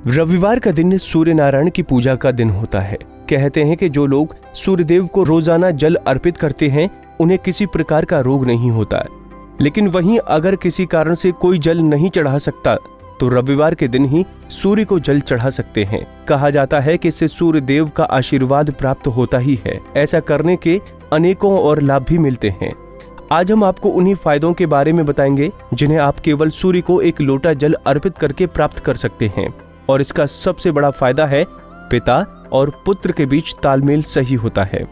रविवार का दिन सूर्य नारायण की पूजा का दिन होता है। कहते हैं कि जो लोग सूर्यदेव को रोजाना जल अर्पित करते हैं उन्हें किसी प्रकार का रोग नहीं होता। लेकिन वहीं अगर किसी कारण से कोई जल नहीं चढ़ा सकता तो रविवार के दिन ही सूर्य को जल चढ़ा सकते हैं। कहा जाता है कि इससे सूर्य देव का आशीर्वाद प्राप्त होता ही है। ऐसा करने के अनेकों और लाभ भी मिलते हैं। आज हम आपको उन्हीं फायदों के बारे में बताएंगे जिन्हें आप केवल सूर्य को एक लोटा जल अर्पित करके प्राप्त कर सकते हैं। और इसका सबसे बड़ा फायदा है पिता और पुत्र के बीच तालमेल सही होता है।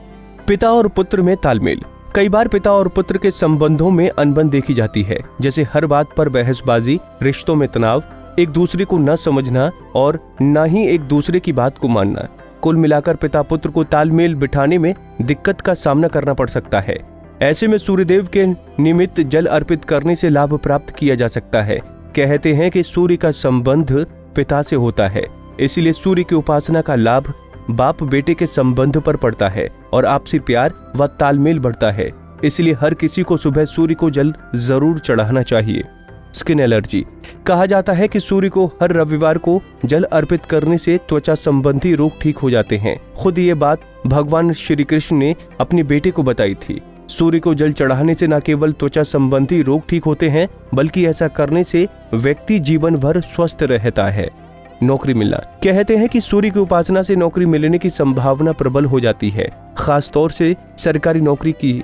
पिता और पुत्र में तालमेल। कई बार पिता और पुत्र के संबंधों में अनबन देखी जाती है, जैसे हर बात पर बहसबाजी, रिश्तों में तनाव, एक दूसरे को न समझना और न ही एक दूसरे की बात को मानना। कुल मिलाकर पिता पुत्र को तालमेल बिठाने में दिक्कत का सामना करना पड़ सकता है। ऐसे में सूर्यदेव के निमित्त जल अर्पित करने से लाभ प्राप्त किया जा सकता है। कहते हैं कि सूर्य का संबंध पिता से होता है, इसलिए सूर्य की उपासना का लाभ बाप बेटे के संबंध पर पड़ता है और आपसी प्यार व तालमेल बढ़ता है। इसलिए हर किसी को सुबह सूर्य को जल जरूर चढ़ाना चाहिए। Skin allergy. कहा जाता है कि सूर्य को हर रविवार को जल अर्पित करने से त्वचा संबंधी रोग ठीक हो जाते हैं। खुद ये बात भगवान श्री कृष्ण ने अपने बेटे को बताई थी। सूर्य को जल चढ़ाने से न केवल त्वचा संबंधी रोग ठीक होते हैं, बल्कि ऐसा करने से व्यक्ति जीवन भर स्वस्थ रहता है। नौकरी मिलना। कहते हैं कि सूर्य की उपासना से नौकरी मिलने की संभावना प्रबल हो जाती है, खास तौर से सरकारी नौकरी की।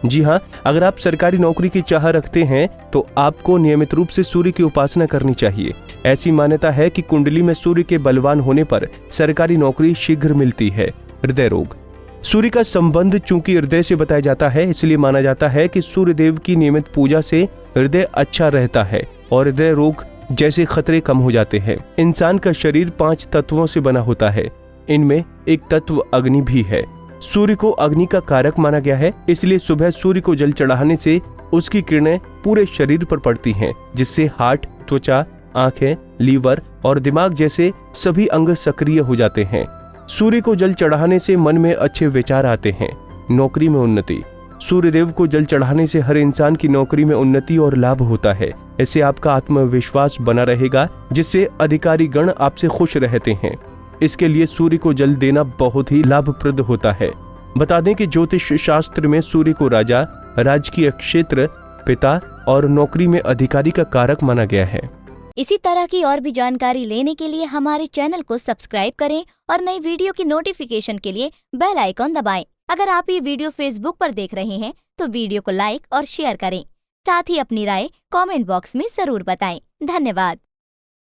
जी हाँ, अगर आप सरकारी नौकरी की चाह रखते हैं तो आपको नियमित रूप से सूर्य की उपासना करनी चाहिए। ऐसी मान्यता है कि कुंडली में सूर्य के बलवान होने पर सरकारी नौकरी शीघ्र मिलती है। हृदय रोग। सूर्य का संबंध चूंकि हृदय से बताया जाता है, इसलिए माना जाता है कि सूर्य देव की नियमित पूजा से हृदय अच्छा रहता है और हृदय रोग जैसे खतरे कम हो जाते हैं। इंसान का शरीर 5 तत्वों से बना होता है। इनमें एक तत्व अग्नि भी है। सूर्य को अग्नि का कारक माना गया है, इसलिए सुबह सूर्य को जल चढ़ाने से उसकी किरणें पूरे शरीर पर पड़ती हैं, जिससे हार्ट, त्वचा, आंखें, लीवर और दिमाग जैसे सभी अंग सक्रिय हो जाते हैं। सूर्य को जल चढ़ाने से मन में अच्छे विचार आते हैं। नौकरी में उन्नति। सूर्यदेव को जल चढ़ाने से हर इंसान की नौकरी में उन्नति और लाभ होता है। इससे आपका आत्मविश्वास बना रहेगा, जिससे अधिकारी गण आपसे खुश रहते हैं। इसके लिए सूर्य को जल देना बहुत ही लाभप्रद होता है। बता दें कि ज्योतिष शास्त्र में सूर्य को राजा, राजकीय क्षेत्र, पिता और नौकरी में अधिकारी का कारक माना गया है। इसी तरह की और भी जानकारी लेने के लिए हमारे चैनल को सब्सक्राइब करें और नई वीडियो की नोटिफिकेशन के लिए बेल आइकॉन दबाएं। अगर आप ये वीडियो फेसबुक पर देख रहे हैं तो वीडियो को लाइक और शेयर करें। साथ ही अपनी राय कमेंट बॉक्स में जरूर बताएं। धन्यवाद।